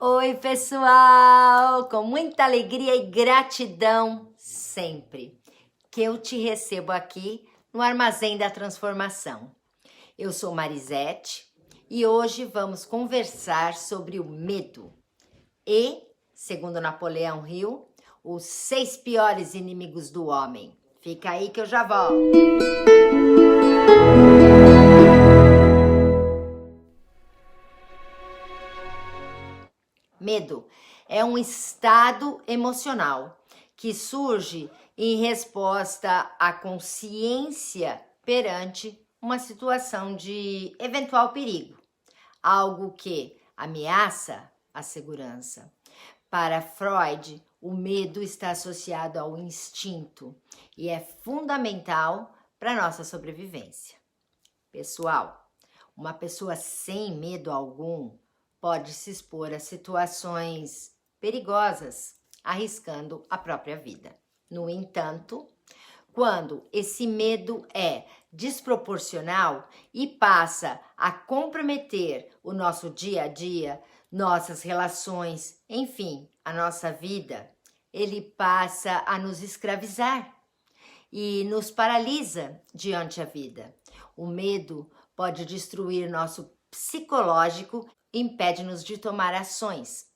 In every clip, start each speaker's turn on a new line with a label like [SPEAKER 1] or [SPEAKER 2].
[SPEAKER 1] Oi, pessoal! Com muita alegria e gratidão sempre que eu te recebo aqui no Armazém da Transformação. Eu sou Marisete e hoje vamos conversar sobre o medo e, segundo Napoleão Hill, os 6 piores inimigos do homem. Fica aí que eu já volto. Medo é um estado emocional que surge em resposta à consciência perante uma situação de eventual perigo, algo que ameaça a segurança. Para Freud, o medo está associado ao instinto e é fundamental para a nossa sobrevivência. Pessoal, uma pessoa sem medo algum pode se expor a situações perigosas, arriscando a própria vida. No entanto, quando esse medo é desproporcional e passa a comprometer o nosso dia a dia, nossas relações, enfim, a nossa vida, ele passa a nos escravizar e nos paralisa diante a vida. O medo pode destruir nosso psicológico, impede-nos de tomar ações.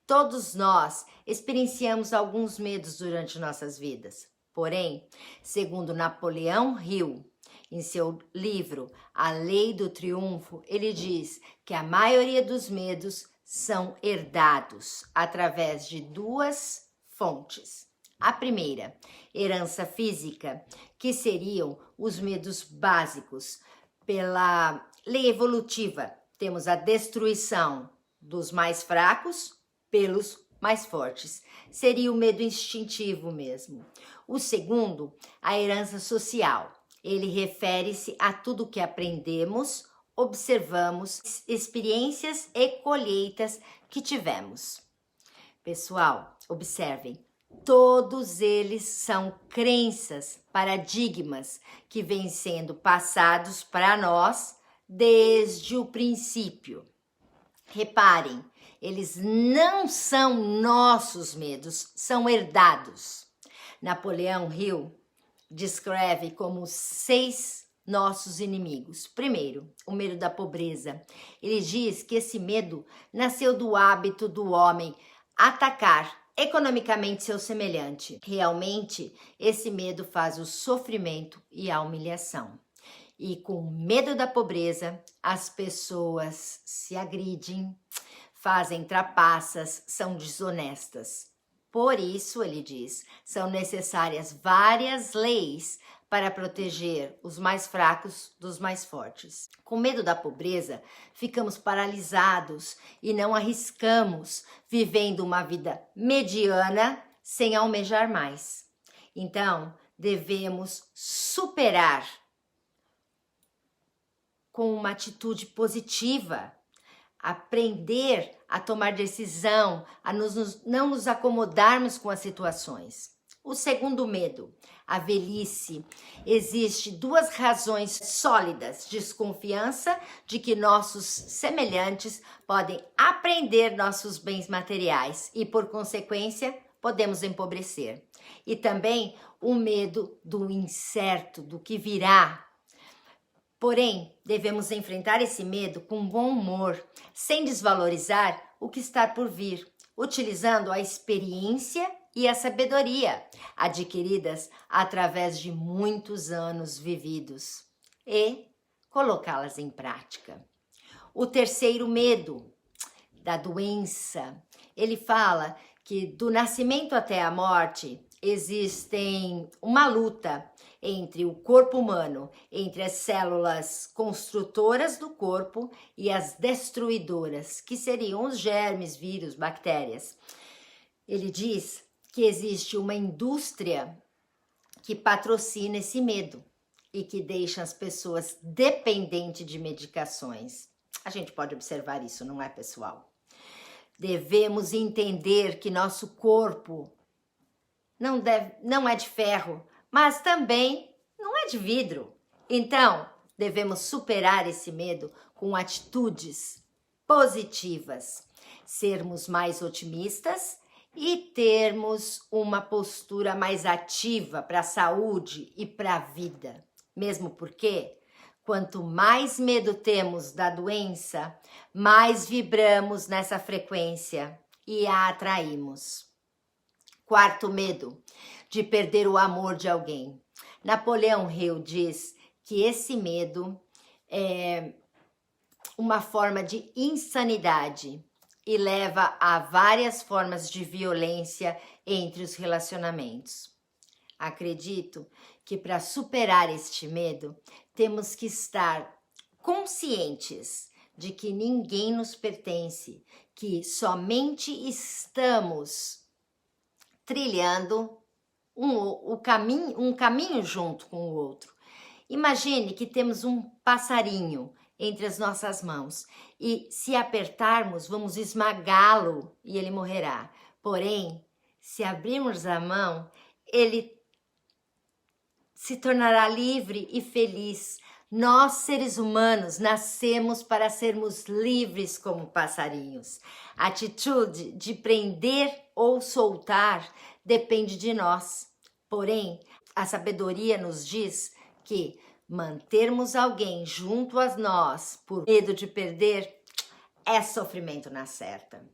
[SPEAKER 1] Todos nós experienciamos alguns medos durante nossas vidas. Porém, segundo Napoleão Hill, em seu livro A Lei do Triunfo, ele diz que a maioria dos medos são herdados através de 2 fontes. A primeira, herança física, que seriam os medos básicos. Pela lei evolutiva, temos a destruição dos mais fracos pelos mais fortes. Seria o medo instintivo mesmo. O segundo, a herança social. Ele refere-se a tudo que aprendemos, observamos, experiências e colheitas que tivemos. Pessoal, observem. Todos eles são crenças, paradigmas que vêm sendo passados para nós desde o princípio. Reparem, eles não são nossos medos, são herdados. Napoleão Hill descreve como 6 nossos inimigos. Primeiro, o medo da pobreza. Ele diz que esse medo nasceu do hábito do homem atacar economicamente seu semelhante. Realmente, esse medo faz o sofrimento e a humilhação. E com medo da pobreza, as pessoas se agridem, fazem trapaças, são desonestas. Por isso, ele diz, são necessárias várias leis para proteger os mais fracos dos mais fortes. Com medo da pobreza, ficamos paralisados e não arriscamos, vivendo uma vida mediana sem almejar mais. Então, devemos superar com uma atitude positiva, aprender a tomar decisão, a não nos acomodarmos com as situações. O segundo medo, a velhice. Existem 2 razões sólidas: desconfiança de que nossos semelhantes podem apreender nossos bens materiais e, por consequência, podemos empobrecer. E também o medo do incerto, do que virá. Porém, devemos enfrentar esse medo com bom humor, sem desvalorizar o que está por vir, utilizando a experiência e a sabedoria adquiridas através de muitos anos vividos e colocá-las em prática. O terceiro medo, da doença. Ele fala que do nascimento até a morte existem uma luta entre o corpo humano, entre as células construtoras do corpo e as destruidoras, que seriam os germes, vírus, bactérias. Ele diz que existe uma indústria que patrocina esse medo e que deixa as pessoas dependentes de medicações. A gente pode observar isso, não é, pessoal? Devemos entender que nosso corpo não é de ferro, mas também não é de vidro. Então, devemos superar esse medo com atitudes positivas. sermos mais otimistas e termos uma postura mais ativa para a saúde e para a vida. Mesmo porque, quanto mais medo temos da doença, mais vibramos nessa frequência e a atraímos. Quarto medo, de perder o amor de alguém. Napoleão Hill diz que esse medo é uma forma de insanidade e leva a várias formas de violência entre os relacionamentos. Acredito que para superar este medo, temos que estar conscientes de que ninguém nos pertence, que somente estamos trilhando um caminho junto com o outro. Imagine que temos um passarinho entre as nossas mãos e se apertarmos, vamos esmagá-lo e ele morrerá. Porém, se abrirmos a mão, ele se tornará livre e feliz. Nós, seres humanos, nascemos para sermos livres como passarinhos. A atitude de prender ou soltar depende de nós. Porém, a sabedoria nos diz que mantermos alguém junto a nós por medo de perder é sofrimento na certa.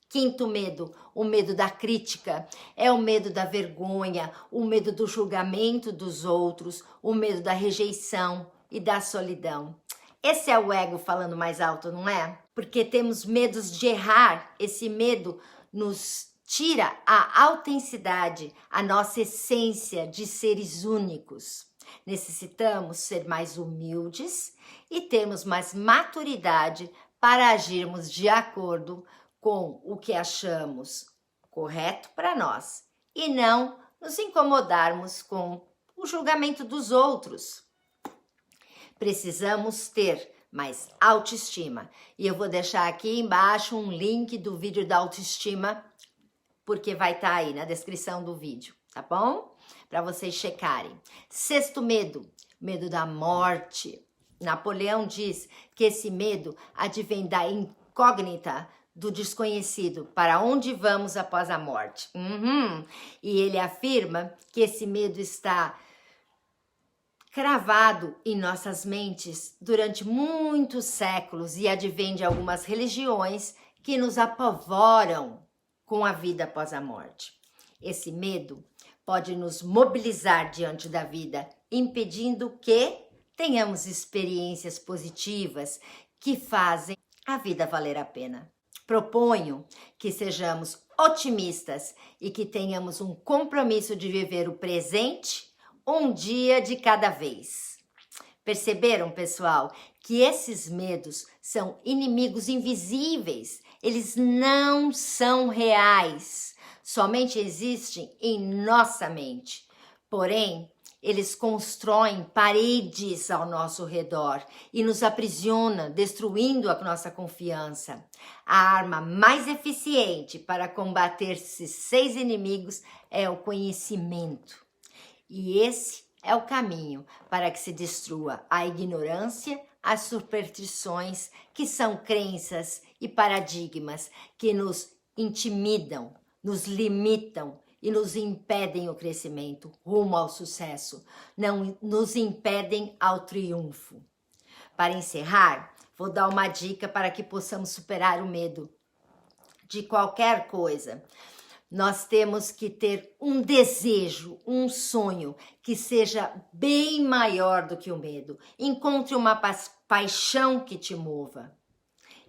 [SPEAKER 1] Quinto medo, o medo da crítica, é o medo da vergonha, o medo do julgamento dos outros, o medo da rejeição e da solidão. Esse é o ego falando mais alto, não é? Porque temos medos de errar, esse medo nos tira a autenticidade, a nossa essência de seres únicos. Necessitamos ser mais humildes e termos mais maturidade para agirmos de acordo com o que achamos correto para nós e não nos incomodarmos com o julgamento dos outros. Precisamos ter mais autoestima e eu vou deixar aqui embaixo um link do vídeo da autoestima porque vai estar aí na descrição do vídeo, tá bom? Para vocês checarem. Sexto medo, medo da morte. Napoleão diz que esse medo advém da incógnita do desconhecido, para onde vamos após a morte. E ele afirma que esse medo está cravado em nossas mentes durante muitos séculos e advém de algumas religiões que nos apavoram com a vida após a morte. Esse medo pode nos mobilizar diante da vida, impedindo que tenhamos experiências positivas que fazem a vida valer a pena. Proponho que sejamos otimistas e que tenhamos um compromisso de viver o presente um dia de cada vez. Perceberam, pessoal, que esses medos são inimigos invisíveis? Eles não são reais, somente existem em nossa mente. Porém, eles constroem paredes ao nosso redor e nos aprisionam, destruindo a nossa confiança. A arma mais eficiente para combater esses 6 inimigos é o conhecimento. E esse é o caminho para que se destrua a ignorância, as superstições, que são crenças e paradigmas que nos intimidam, nos limitam e nos impedem o crescimento rumo ao sucesso, não nos impedem ao triunfo. Para encerrar, vou dar uma dica para que possamos superar o medo de qualquer coisa. Nós temos que ter um desejo, um sonho que seja bem maior do que o medo. Encontre uma paixão que te mova.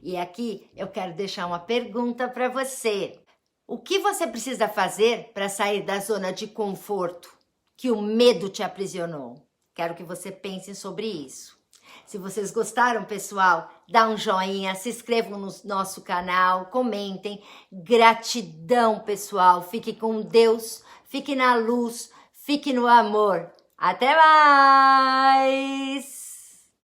[SPEAKER 1] E aqui eu quero deixar uma pergunta para você. O que você precisa fazer para sair da zona de conforto que o medo te aprisionou? Quero que você pense sobre isso. Se vocês gostaram, pessoal, dá um joinha, se inscrevam no nosso canal, comentem. Gratidão, pessoal. Fique com Deus, fique na luz, fique no amor. Até mais!